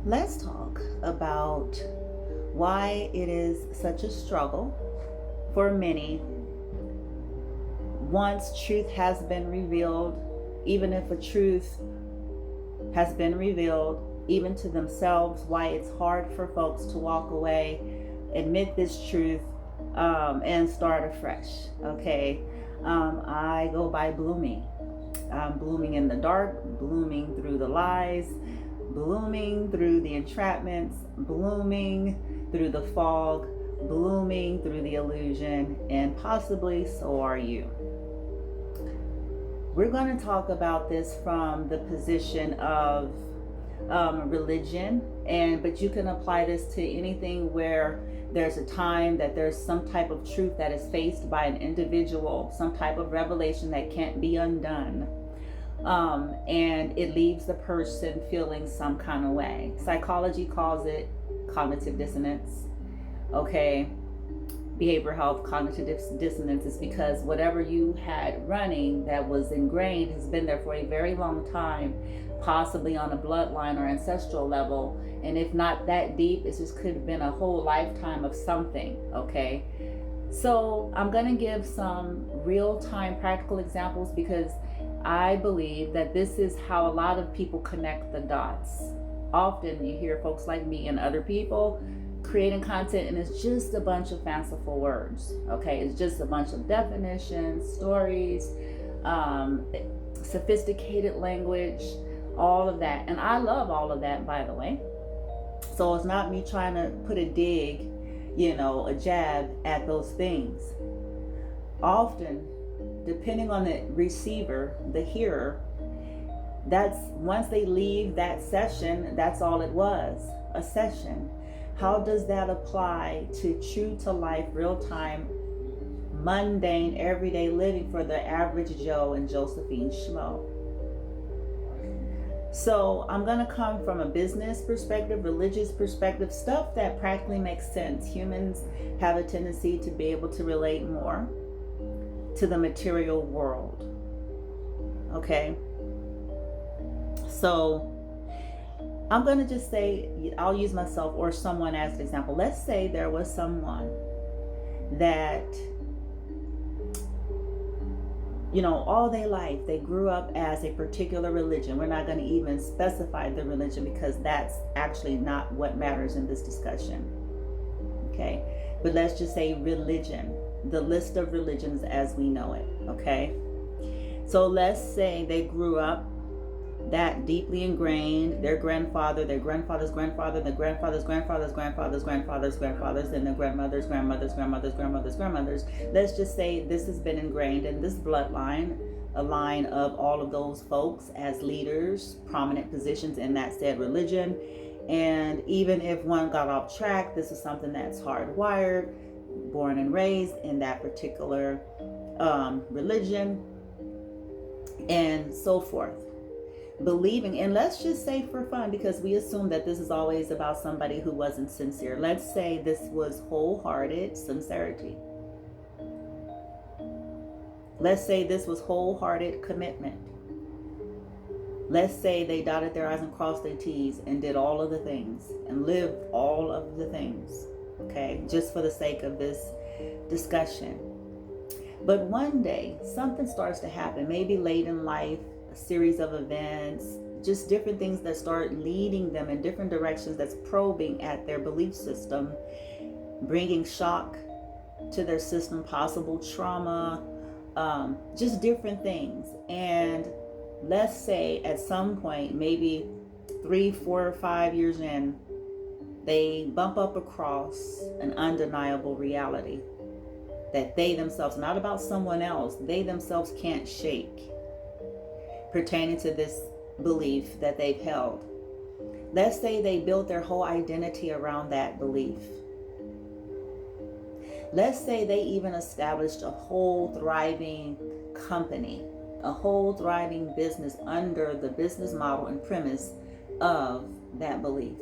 Let's talk about why it is such a struggle for many once truth has been revealed, even if a truth has been revealed, even to themselves, why it's hard for folks to walk away, admit this truth, and start afresh. Okay. I go by blooming. I'm blooming in the dark, blooming through the lies, blooming through the entrapments, blooming through the fog, blooming through the illusion, and possibly so are you. We're going to talk about this from the position of religion, but you can apply this to anything where there's a time that there's some type of truth that is faced by an individual, some type of revelation that can't be undone. And it leaves the person feeling some kind of way. Psychology calls it cognitive dissonance. Okay. Behavioral health, cognitive dissonance is because whatever you had running that was ingrained has been there for a very long time, possibly on a bloodline or ancestral level. And if not that deep, it just could have been a whole lifetime of something. Okay. So I'm going to give some real-time practical examples because I believe that this is how a lot of people connect the dots. Often you hear folks like me and other people creating content and it's just a bunch of fanciful words. Okay, it's just a bunch of definitions, stories, sophisticated language, all of that. And I love all of that, by the way. So it's not me trying to put a dig, a jab at those things. Often, depending on the receiver, the hearer, that's once they leave that session, that's all it was, a session. How does that apply to true to life, real time, mundane, everyday living for the average Joe and Josephine Schmo? So I'm going to come from a business perspective, religious perspective, stuff that practically makes sense. Humans have a tendency to be able to relate more to the material world. Okay? So I'm going to just say, I'll use myself or someone as an example. Let's say there was someone that, all their life, they grew up as a particular religion. We're not going to even specify the religion because that's actually not what matters in this discussion. Okay? But let's just say religion, the list of religions as we know it. Okay? So let's say they grew up that deeply ingrained, their grandfather, their grandfather's grandfather, the grandfather's grandfather's grandfather's grandfather's grandfathers, and the grandmother's grandmother's grandmother's grandmother's grandmothers. Let's just say this has been ingrained in this bloodline, a line of all of those folks as leaders, prominent positions in that said religion. And even if one got off track, this is something that's hardwired, born and raised in that particular religion, and so forth. Believing, and let's just say for fun, because we assume that this is always about somebody who wasn't sincere. Let's say this was wholehearted sincerity. Let's say this was wholehearted commitment. Let's say they dotted their I's and crossed their T's and did all of the things and lived all of the things. Okay, just for the sake of this discussion. But one day something starts to happen, maybe late in life, a series of events, just different things that start leading them in different directions, that's probing at their belief system, bringing shock to their system, possible trauma, just different things. And let's say at some point, maybe 3, 4, or 5 years in, they bump up across an undeniable reality that they themselves, not about someone else, they themselves can't shake, pertaining to this belief that they've held. Let's say they built their whole identity around that belief. Let's say they even established a whole thriving company, a whole thriving business under the business model and premise of that belief.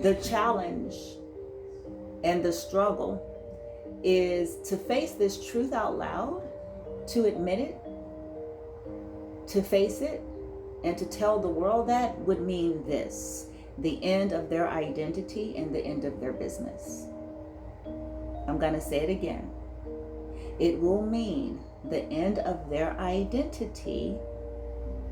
The challenge and the struggle is to face this truth out loud, to admit it, To face it and to tell the world that would mean this: the end of their identity and the end of their business. I'm going to say it again. It will mean the end of their identity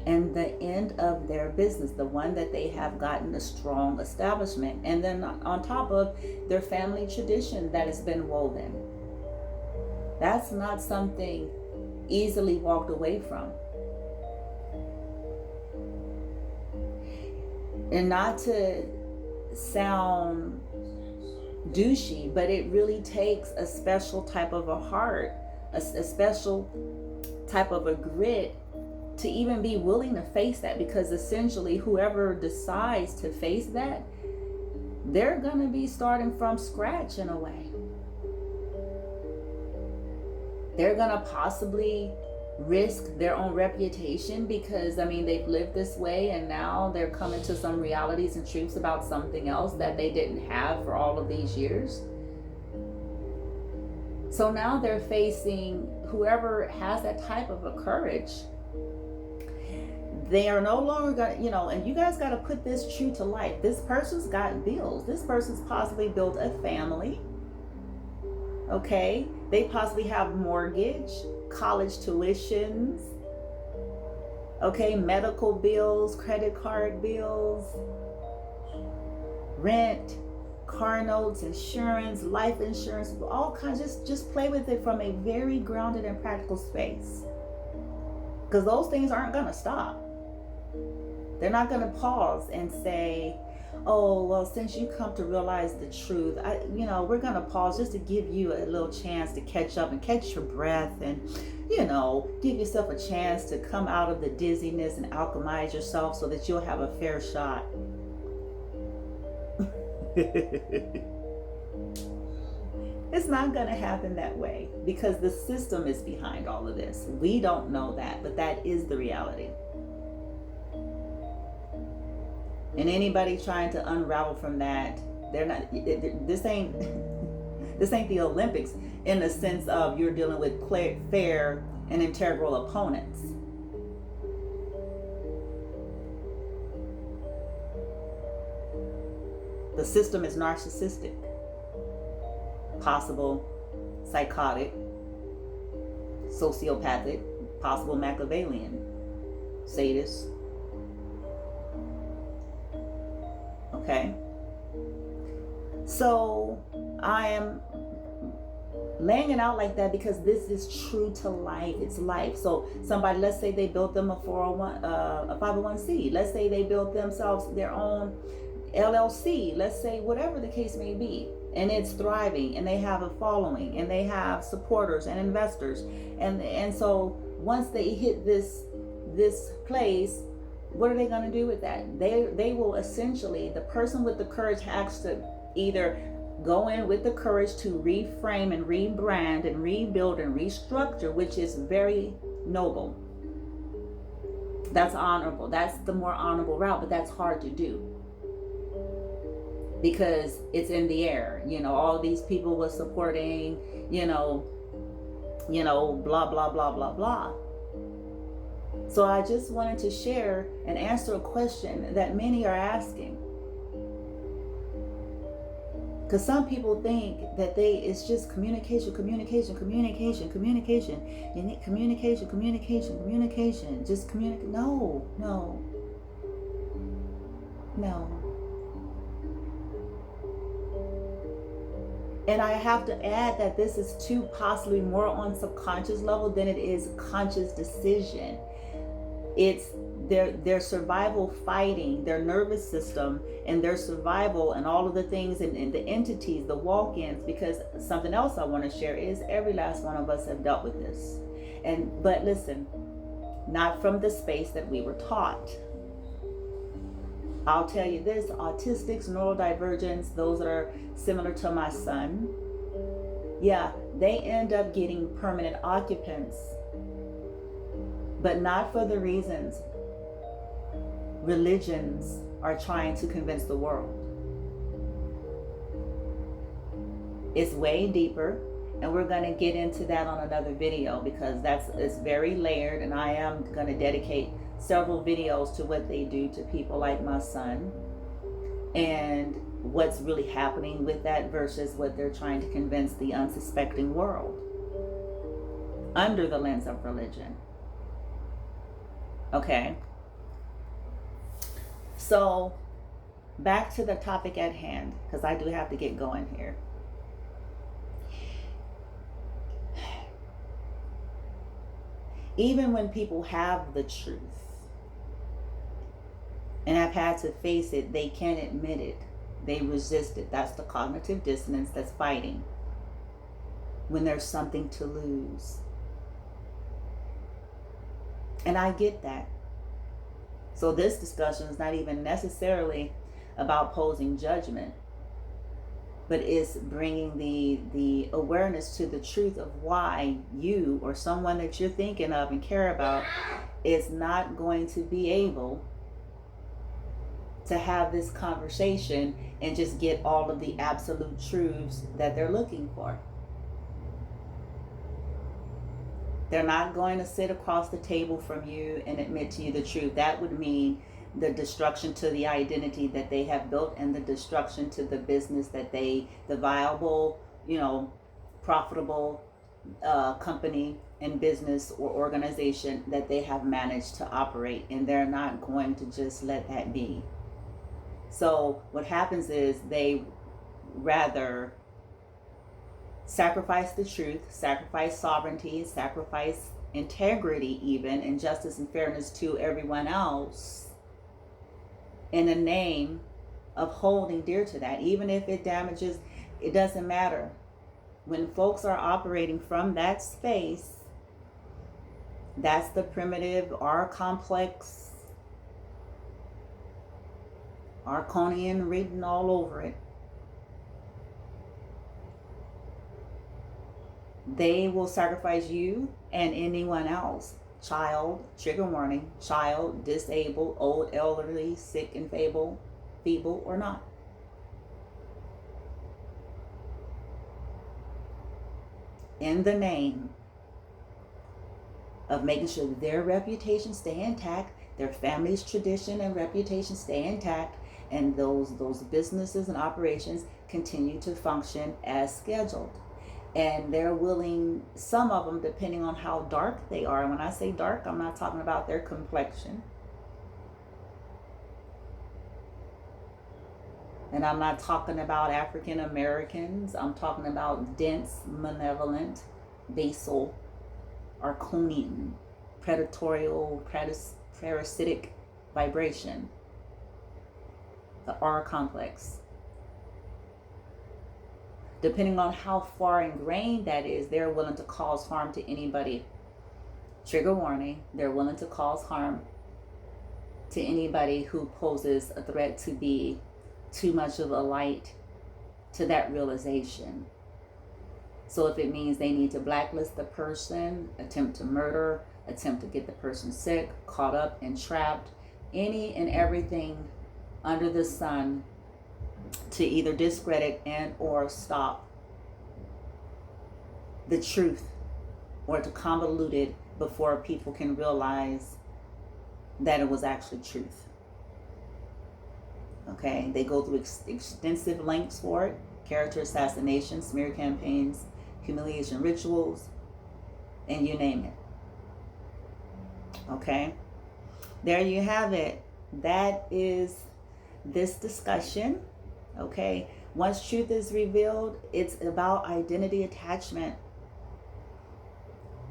and the end of their business, the one that they have gotten a strong establishment, and then on top of their family tradition that has been woven. That's not something easily walked away from. And not to sound douchey, but it really takes a special type of a heart, a special type of a grit to even be willing to face that, because essentially whoever decides to face that, they're going to be starting from scratch in a way. They're going to possibly risk their own reputation because, they've lived this way and now they're coming to some realities and truths about something else that they didn't have for all of these years. So now they're facing whoever has that type of a courage. They are no longer going to, and you guys got to put this true to life. This person's got bills. This person's possibly built a family. Okay? They possibly have mortgage, college tuitions, okay, medical bills, credit card bills, rent, car notes, insurance, life insurance, all kinds. Just play with it from a very grounded and practical space, because those things aren't going to stop. They're not going to pause and say, oh, well, since you come to realize the truth, we're going to pause just to give you a little chance to catch up and catch your breath and, give yourself a chance to come out of the dizziness and alchemize yourself so that you'll have a fair shot. It's not going to happen that way, because the system is behind all of this. We don't know that, but that is the reality. And anybody trying to unravel from that, they're not. This ain't the Olympics in the sense of you're dealing with fair and integral opponents. The system is narcissistic, possible psychotic, sociopathic, possible Machiavellian, sadist. Okay, so I am laying it out like that because this is true to life. It's life. So somebody, let's say they built them a 501c. Let's say they built themselves their own LLC. Let's say whatever the case may be, and it's thriving, and they have a following, and they have supporters and investors, and so once they hit this place, what are they going to do with that? They will essentially, the person with the courage has to either go in with the courage to reframe and rebrand and rebuild and restructure, which is very noble. That's honorable. That's the more honorable route, but that's hard to do because it's in the air. All these people were supporting, blah, blah, blah, blah, blah. So I just wanted to share and answer a question that many are asking. Because some people think that it's just communication. You need communication. Just communicate. No. And I have to add that this is too possibly more on subconscious level than it is conscious decision. It's their survival fighting their nervous system and their survival and all of the things and the entities, the walk-ins, because something else I want to share is every last one of us have dealt with this. But listen, not from the space that we were taught. I'll tell you this, autistics, neurodivergents, those that are similar to my son, yeah, they end up getting permanent occupants, but not for the reasons religions are trying to convince the world. It's way deeper. And we're going to get into that on another video, because it's very layered, and I am going to dedicate several videos to what they do to people like my son, and what's really happening with that versus what they're trying to convince the unsuspecting world under the lens of religion. Okay, so back to the topic at hand, because I do have to get going here. Even when people have the truth and have had to face it, they can't admit it. They resist it. That's the cognitive dissonance that's fighting when there's something to lose. And I get that. So this discussion is not even necessarily about posing judgment, but it's bringing the awareness to the truth of why you or someone that you're thinking of and care about is not going to be able to have this conversation and just get all of the absolute truths that they're looking for. They're not going to sit across the table from you and admit to you the truth. That would mean the destruction to the identity that they have built, and the destruction to the business that the viable, profitable company and business or organization that they have managed to operate. And they're not going to just let that be. So what happens is they rather sacrifice the truth, sacrifice sovereignty, sacrifice integrity even, and justice and fairness to everyone else in the name of holding dear to that. Even if it damages, it doesn't matter. When folks are operating from that space, that's the primitive, our complex, Arconian written all over it. They will sacrifice you and anyone else. Child, trigger warning, child, disabled, old, elderly, sick and feeble or not. In the name of making sure that their reputation stay intact, their family's tradition and reputation stay intact, and those businesses and operations continue to function as scheduled. And they're willing, some of them, depending on how dark they are. And when I say dark, I'm not talking about their complexion. And I'm not talking about African Americans. I'm talking about dense, malevolent, basal, Arconian, predatorial, parasitic vibration. The R complex. Depending on how far ingrained that is, they're willing to cause harm to anybody. Trigger warning, they're willing to cause harm to anybody who poses a threat to be too much of a light to that realization. So if it means they need to blacklist the person, attempt to murder, attempt to get the person sick, caught up and trapped, any and everything under the sun to either discredit and or stop the truth, or to convolute it before people can realize that it was actually truth. Okay, they go through extensive lengths for it: character assassination, smear campaigns, humiliation rituals, and you name it. Okay, there you have it. That is this discussion. Okay, once truth is revealed, it's about identity attachment.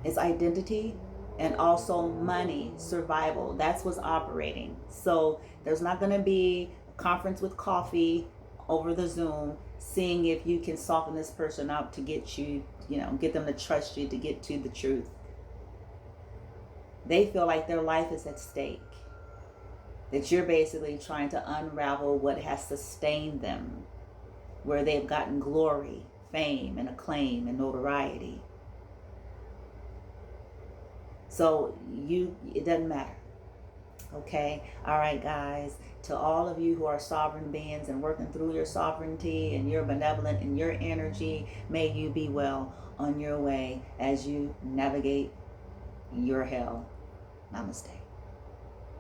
It's identity and also money, survival. That's what's operating. So there's not going to be a conference with coffee over the Zoom, seeing if you can soften this person up to get you, get them to trust you to get to the truth. They feel like their life is at stake. That you're basically trying to unravel what has sustained them, where they've gotten glory, fame, and acclaim, and notoriety. So it doesn't matter. Okay? All right, guys. to all of you who are sovereign beings and working through your sovereignty and your benevolent and your energy, may you be well on your way as you navigate your hell. Namaste.